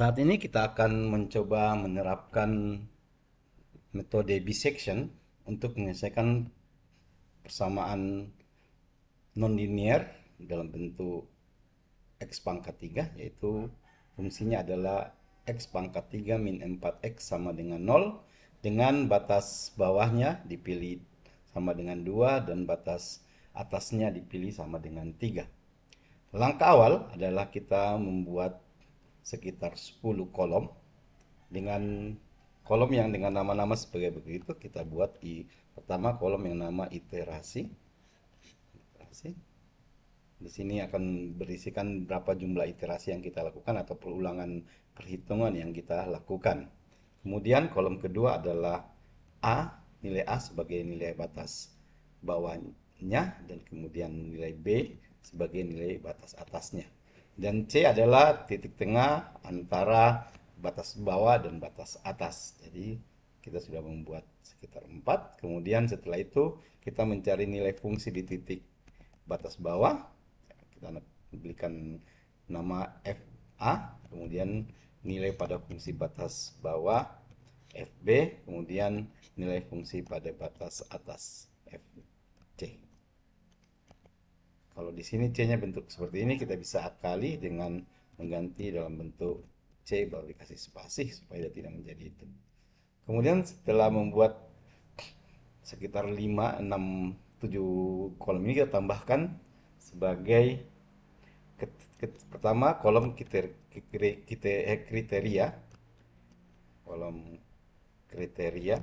Saat ini kita akan mencoba menerapkan metode bisection untuk menyelesaikan persamaan nonlinear dalam bentuk x pangkat 3, yaitu fungsinya adalah x pangkat 3 min 4x sama dengan 0, dengan batas bawahnya dipilih sama dengan 2 dan batas atasnya dipilih sama dengan 3. Langkah awal adalah kita membuat sekitar 10 kolom dengan kolom yang dengan nama-nama sebagai begitu. Kita buat di pertama kolom yang nama iterasi. Di sini akan berisikan berapa jumlah iterasi yang kita lakukan atau perulangan perhitungan yang kita lakukan. Kemudian kolom kedua adalah A, nilai A sebagai nilai batas bawahnya, dan kemudian nilai B sebagai nilai batas atasnya. Dan C adalah titik tengah antara batas bawah dan batas atas. Jadi kita sudah membuat sekitar 4. Kemudian setelah itu kita mencari nilai fungsi di titik batas bawah. Kita berikan nama FA, kemudian nilai pada fungsi batas bawah FB, kemudian nilai fungsi pada batas atas FC. Kalau di sini C-nya bentuk seperti ini, kita bisa akali dengan mengganti dalam bentuk C baru dikasih spasi supaya dia tidak menjadi itu. Kemudian setelah membuat sekitar 5, 6, 7 kolom ini, kita tambahkan sebagai pertama kolom kriteria, kolom kriteria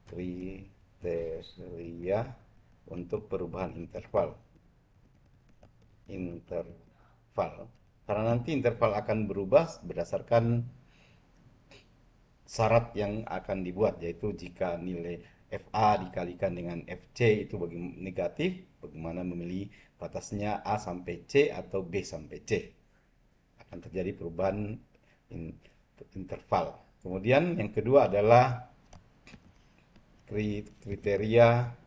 kriteria untuk perubahan interval, karena nanti interval akan berubah berdasarkan syarat yang akan dibuat, yaitu jika nilai FA dikalikan dengan FC itu negatif, bagaimana memilih batasnya A sampai C atau B sampai C, akan terjadi perubahan interval. Kemudian yang kedua adalah kriteria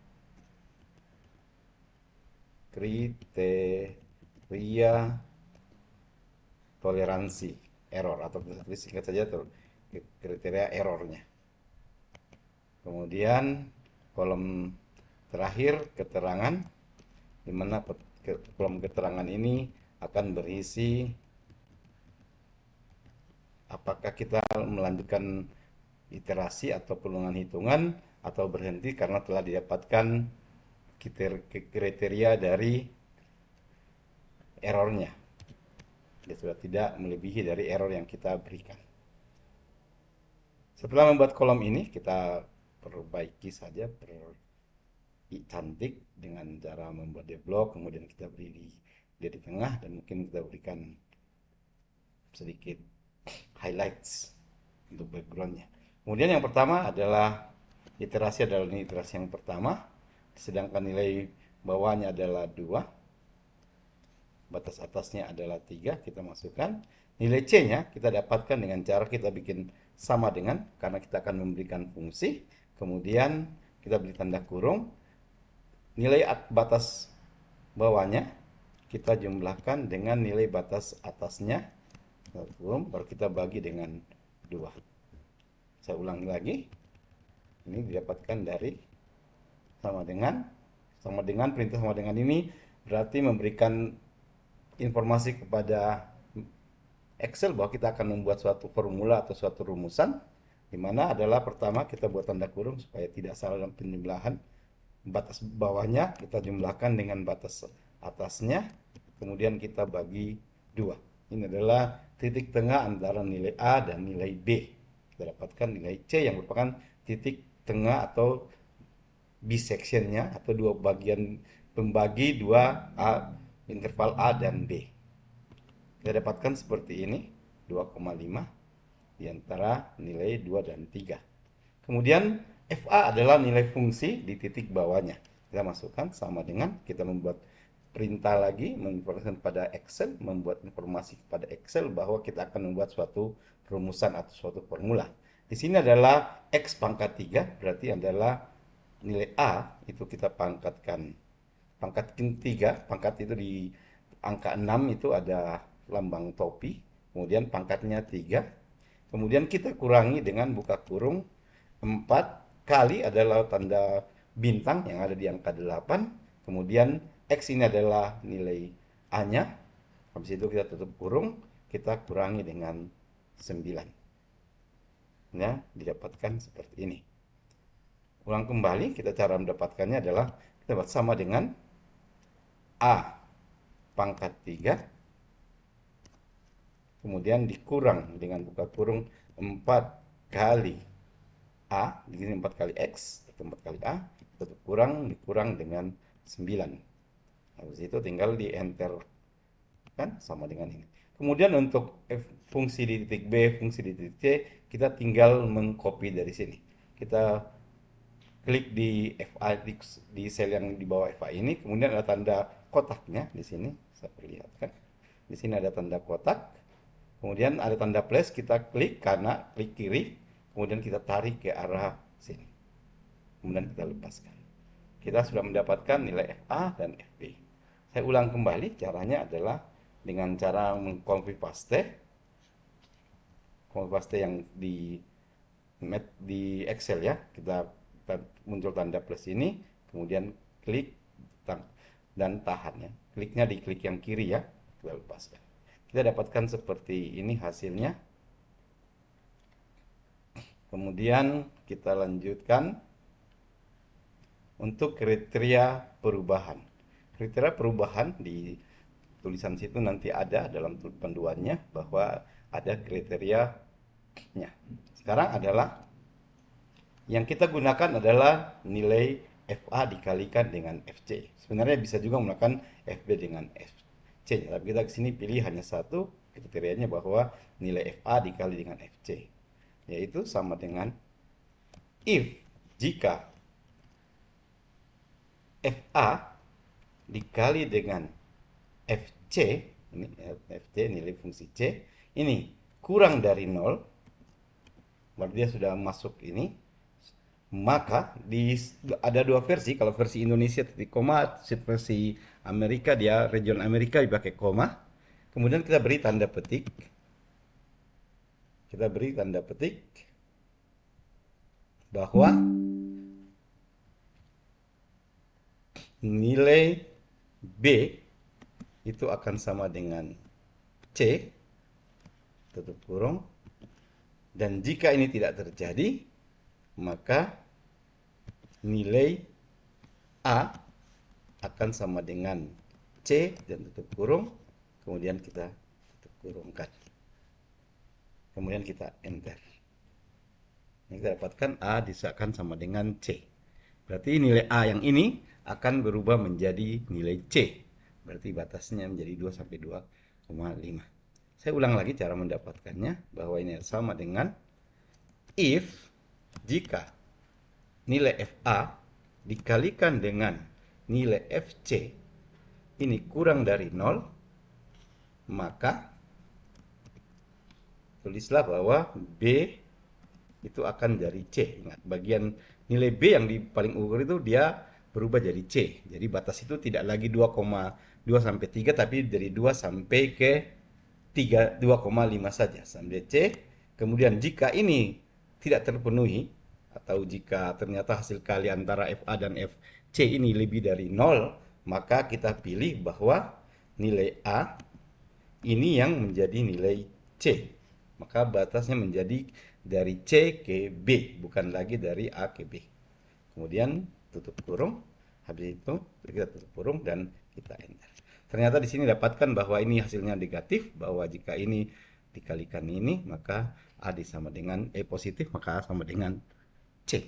toleransi error, atau singkat saja kriteria errornya. Kemudian kolom terakhir keterangan, di mana kolom keterangan ini akan berisi apakah kita melanjutkan iterasi atau perulangan hitungan atau berhenti karena telah didapatkan kriteria dari errornya. Dia sudah tidak melebihi dari error yang kita berikan. Setelah membuat kolom ini, kita perbaiki saja, cantik dengan cara membuat deblok, kemudian kita beri dia di tengah, dan mungkin kita berikan sedikit highlights untuk backgroundnya. Kemudian yang pertama adalah iterasi yang pertama, sedangkan nilai bawahnya adalah 2, batas atasnya adalah 3, kita masukkan. Nilai C-nya kita dapatkan dengan cara kita bikin sama dengan, karena kita akan memberikan fungsi, kemudian kita beri tanda kurung, nilai batas bawahnya kita jumlahkan dengan nilai batas atasnya, baru kita bagi dengan 2. Saya ulangi lagi, ini didapatkan dari sama dengan perintah sama dengan ini berarti memberikan informasi kepada Excel bahwa kita akan membuat suatu formula atau suatu rumusan, di mana adalah pertama kita buat tanda kurung supaya tidak salah dalam penjumlahan. Batas bawahnya kita jumlahkan dengan batas atasnya, kemudian kita bagi 2. Ini adalah titik tengah antara nilai A dan nilai B. Kita dapatkan nilai C yang merupakan titik tengah atau bisectionnya, atau dua bagian pembagi dua interval A dan B. Kita dapatkan seperti ini, 2,5 di antara nilai 2 dan 3. Kemudian FA adalah nilai fungsi di titik bawahnya. Kita masukkan sama dengan kita membuat perintah lagi, menginformasikan pada Excel, membuat informasi kepada Excel bahwa kita akan membuat suatu rumusan atau suatu formula. Di sini adalah X pangkat 3, berarti adalah nilai A, itu kita pangkatkan. Pangkat 3, pangkat itu di angka 6 itu ada lambang topi, kemudian pangkatnya 3, kemudian kita kurangi dengan buka kurung 4 kali adalah tanda bintang yang ada di angka 8, kemudian X ini adalah nilai A-nya, habis itu kita tutup kurung, kita kurangi dengan 9. Ya, didapatkan seperti ini. Ulang kembali, kita cara mendapatkannya adalah kita buat sama dengan A pangkat 3, kemudian dikurang dengan buka kurung 4 kali A, di sini 4 kali X, atau 4 kali A, tetap dikurang dengan 9. Habis itu tinggal di enter, kan sama dengan ini. Kemudian untuk fungsi di titik B, fungsi di titik C, kita tinggal mengcopy dari sini. Kita klik di FA, di sel yang di bawah FA ini, kemudian ada tanda kotaknya di sini, saya perlihatkan. Di sini ada tanda kotak, kemudian ada tanda plus, kita klik kanan, klik kiri, kemudian kita tarik ke arah sini. Kemudian kita lepaskan. Kita sudah mendapatkan nilai FA dan FB. Saya ulang kembali, caranya adalah dengan cara mengcopy paste. Copy paste yang di Excel ya. Kita muncul tanda plus ini, kemudian klik dan tahan ya. Kliknya di klik yang kiri ya, kita lepaskan. Kita dapatkan seperti ini hasilnya. Kemudian kita lanjutkan untuk kriteria perubahan. Kriteria perubahan di tulisan situ nanti ada dalam panduannya bahwa ada kriterianya. Sekarang adalah yang kita gunakan adalah nilai FA dikalikan dengan FC. Sebenarnya bisa juga menggunakan FB dengan FC, tapi kita kesini pilih hanya satu kriterianya bahwa nilai FA dikali dengan FC, yaitu sama dengan if jika FA dikali dengan FC, ini FC nilai fungsi C, ini kurang dari 0, berarti dia sudah masuk ini, maka ada dua versi. Kalau versi Indonesia titik koma, versi Amerika dia region Amerika dipakai koma. Kemudian kita beri tanda petik. Kita beri tanda petik bahwa nilai B itu akan sama dengan C, tutup kurung, dan jika ini tidak terjadi, maka nilai A akan sama dengan C dan tutup kurung, kemudian kita tutup kurungkan. Kemudian kita enter. Ini kita dapatkan A akan sama dengan C. Berarti nilai A yang ini akan berubah menjadi nilai C. Berarti batasnya menjadi 2 sampai 2,5. Saya ulang lagi cara mendapatkannya, bahwa ini sama dengan if jika nilai FA dikalikan dengan nilai FC ini kurang dari 0, maka tulislah bahwa B itu akan dari C. Ingat, bagian nilai B yang di paling ujung itu dia berubah jadi C. Jadi batas itu tidak lagi 2,2 sampai 3, tapi dari 2 sampai ke 2,5 saja sampai C. Kemudian jika ini tidak terpenuhi, atau jika ternyata hasil kali antara FA dan FC ini lebih dari 0, maka kita pilih bahwa nilai A ini yang menjadi nilai C. Maka batasnya menjadi dari C ke B, bukan lagi dari A ke B. Kemudian tutup kurung, habis itu kita tutup kurung dan kita enter. Ternyata di sini dapatkan bahwa ini hasilnya negatif, bahwa jika ini dikalikan ini, maka A sama dengan positif, maka A sama dengan C.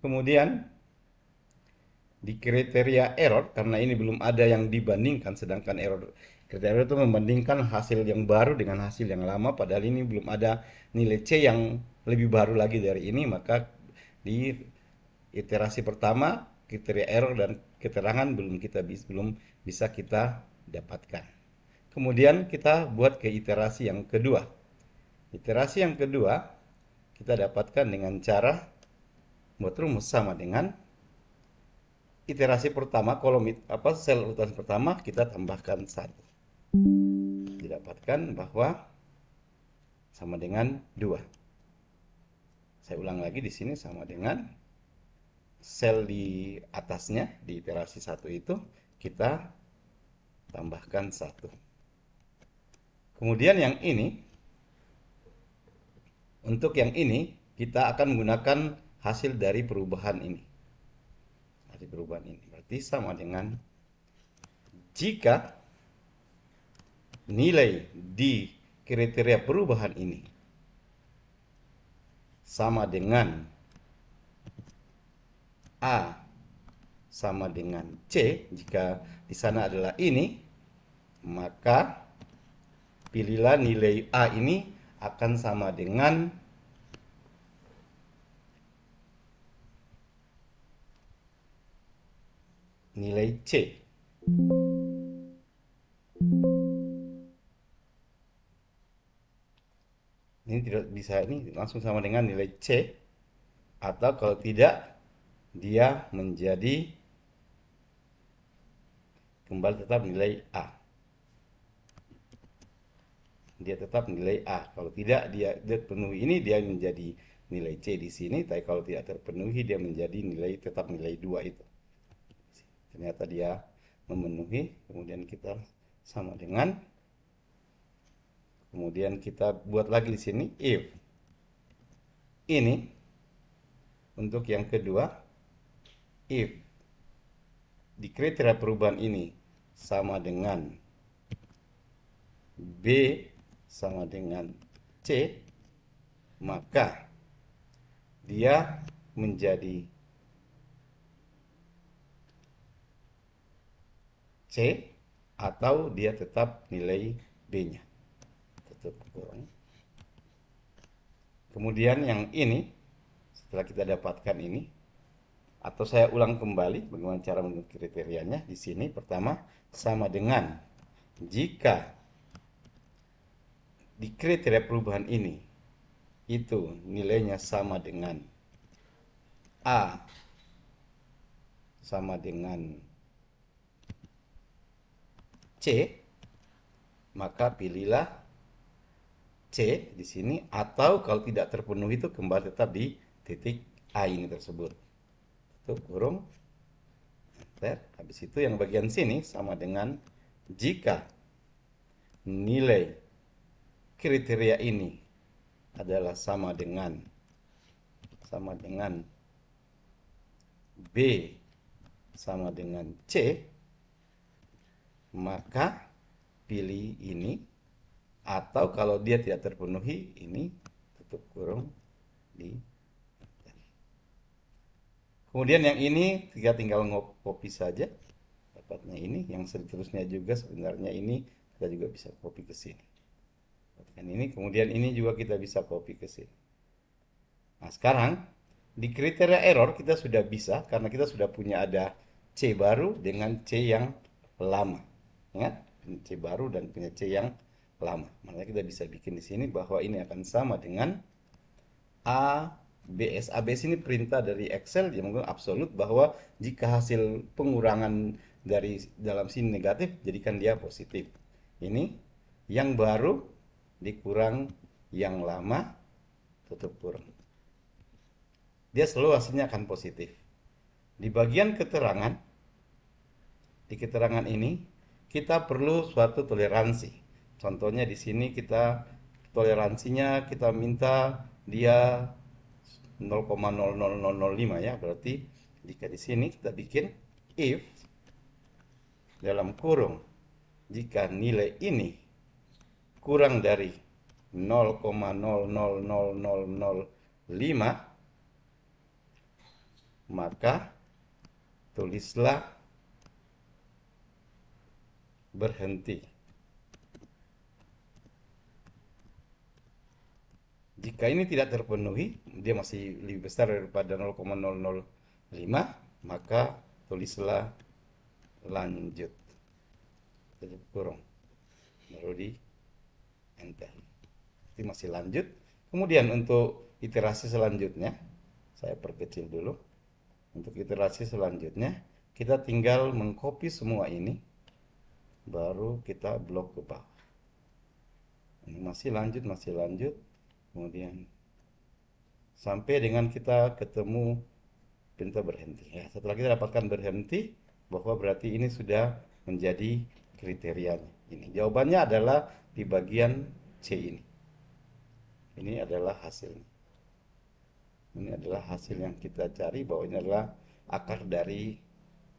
Kemudian di kriteria error, karena ini belum ada yang dibandingkan, sedangkan kriteria itu membandingkan hasil yang baru dengan hasil yang lama, padahal ini belum ada nilai C yang lebih baru lagi dari ini, maka di iterasi pertama kriteria error dan keterangan belum bisa kita dapatkan. Kemudian kita buat ke iterasi yang kedua. Iterasi yang kedua kita dapatkan dengan cara buat rumus sama dengan iterasi pertama, kolom sel urutan pertama kita tambahkan 1. didapatkan bahwa sama dengan 2. Saya ulang lagi, di sini sama dengan sel di atasnya, di iterasi 1 itu kita tambahkan 1. Kemudian yang ini, untuk yang ini kita akan menggunakan hasil dari perubahan ini. Hasil perubahan ini berarti sama dengan jika nilai di kriteria perubahan ini sama dengan A sama dengan C, jika di sana adalah ini, maka pilihlah nilai A ini akan sama dengan nilai C. Ini tidak bisa, ini langsung sama dengan nilai C, atau kalau tidak dia menjadi kembali tetap nilai A. Dia tetap nilai A. Kalau tidak dia penuhi ini, dia menjadi nilai C di sini, tapi kalau tidak terpenuhi dia menjadi nilai tetap nilai 2 itu. Ternyata dia memenuhi, kemudian kita sama dengan, kemudian kita buat lagi di sini if ini untuk yang kedua, if di kriteria perubahan ini sama dengan B sama dengan C, maka dia menjadi C atau dia tetap nilai B-nya. Tutup kurung. Kemudian yang ini, setelah kita dapatkan ini, atau saya ulang kembali bagaimana cara menentukan kriterianya. Di sini pertama sama dengan jika di kriteria perubahan ini itu nilainya sama dengan A sama dengan C, maka pilihlah C di sini, atau kalau tidak terpenuhi itu kembali tetap di titik A ini tersebut. Tutup kurung. Enter. Habis itu yang bagian sini sama dengan jika nilai kriteria ini adalah sama dengan B sama dengan C, maka pilih ini, atau kalau dia tidak terpenuhi ini, tutup kurung di. Kemudian yang ini kita tinggal copy saja, dapatnya ini. Yang seterusnya juga sebenarnya ini kita juga bisa copy ke sini. Dan ini, kemudian ini juga kita bisa copy ke sini. Nah, sekarang di kriteria error kita sudah bisa, karena kita sudah punya ada C baru dengan C yang lama. Ingat, C baru dan punya C yang lama. Makanya kita bisa bikin di sini bahwa ini akan sama dengan ABS. ABS ini perintah dari Excel yang menggunakan absolut, bahwa jika hasil pengurangan dari dalam sini negatif, jadikan dia positif. Ini yang baru dikurang yang lama, tutup kurung. Dia selalu hasilnya akan positif. Di bagian keterangan, di keterangan ini kita perlu suatu toleransi. Contohnya di sini kita toleransinya kita minta dia 0,00005 ya. Berarti jika di sini kita bikin if dalam kurung jika nilai ini kurang dari 0,000005, maka tulislah berhenti. Jika ini tidak terpenuhi, dia masih lebih besar daripada 0,005, maka tulislah lanjut. Tutup kurung. Baru di enter. Ini masih lanjut. Kemudian untuk iterasi selanjutnya, saya perkecil dulu. Untuk iterasi selanjutnya, kita tinggal mengcopy semua ini. baru kita blok ke bawah. Ini masih lanjut, kemudian sampai dengan kita ketemu perintah berhenti. Ya, setelah kita dapatkan berhenti, bahwa berarti ini sudah menjadi kriterianya. Ini jawabannya adalah di bagian C ini. Ini adalah hasilnya. Ini adalah hasil yang kita cari, bahwa ini adalah akar dari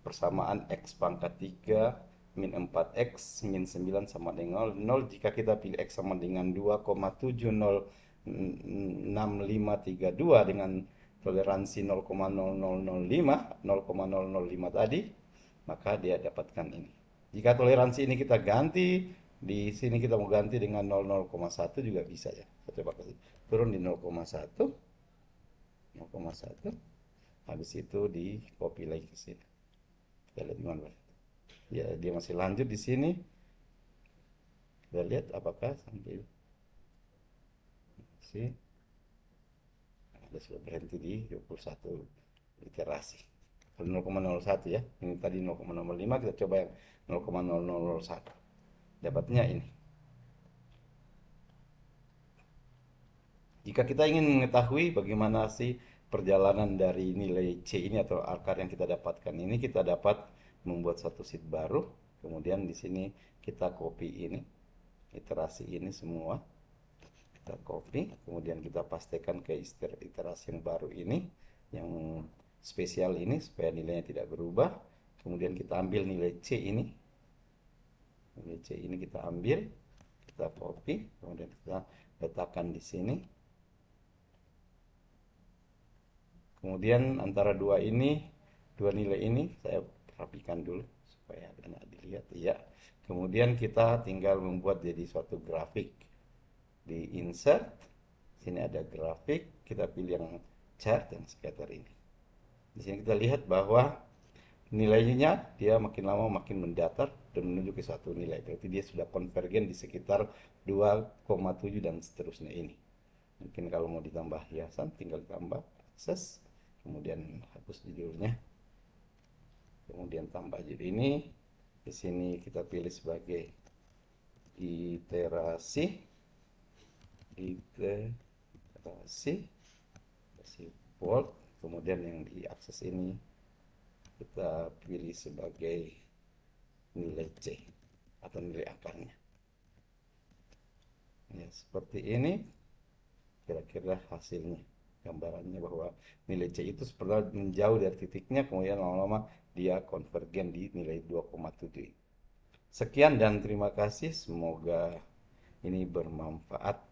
persamaan X pangkat 3 min 4X min 9 sama dengan 0. Jika kita pilih X sama dengan 2,706532 dengan toleransi 0,0005 0,005 tadi, maka dia dapatkan ini. Jika toleransi ini kita ganti, di sini kita mau ganti dengan 0,1 juga bisa ya. Saya coba kasih turun di 0,1, 0,1. Habis itu di copy lagi ke sini. Kita lihat gimana. Ya, dia masih lanjut di sini. Kita lihat apakah sampai sini ada sudah berhenti di 21 iterasi. Kalau 0,01 ya. Ini tadi 0,05, kita coba yang 0,0001. Dapatnya ini. Jika kita ingin mengetahui bagaimana sih perjalanan dari nilai C ini atau akar yang kita dapatkan ini, kita dapat membuat satu sheet baru. Kemudian di sini kita copy ini, iterasi ini semua. Kita copy, kemudian kita pastikan ke iterasi yang baru ini, yang spesial ini, supaya nilainya tidak berubah. Kemudian kita ambil nilai C ini. Nilai C ini kita ambil, kita copy, kemudian kita letakkan di sini. Kemudian antara dua nilai ini saya rapikan dulu supaya enak dilihat ya. Kemudian kita tinggal membuat jadi suatu grafik. Di insert, sini ada grafik, kita pilih yang chart dan scatter ini. Di sini kita lihat bahwa nilainya dia makin lama makin mendatar dan menuju ke suatu nilai. Berarti dia sudah konvergen di sekitar 2,7 dan seterusnya ini. Mungkin kalau mau ditambah hiasan tinggal tambah akses, kemudian hapus judulnya, kemudian tambah jadi ini. Di sini kita pilih sebagai iterasi, bold. Kemudian yang diakses ini kita pilih sebagai nilai C atau nilai akarnya. Ya, seperti ini kira-kira hasilnya, gambarannya bahwa nilai C itu sebenarnya menjauh dari titiknya, kemudian lama-lama dia konvergen di nilai 2,7. Sekian dan terima kasih, semoga ini bermanfaat.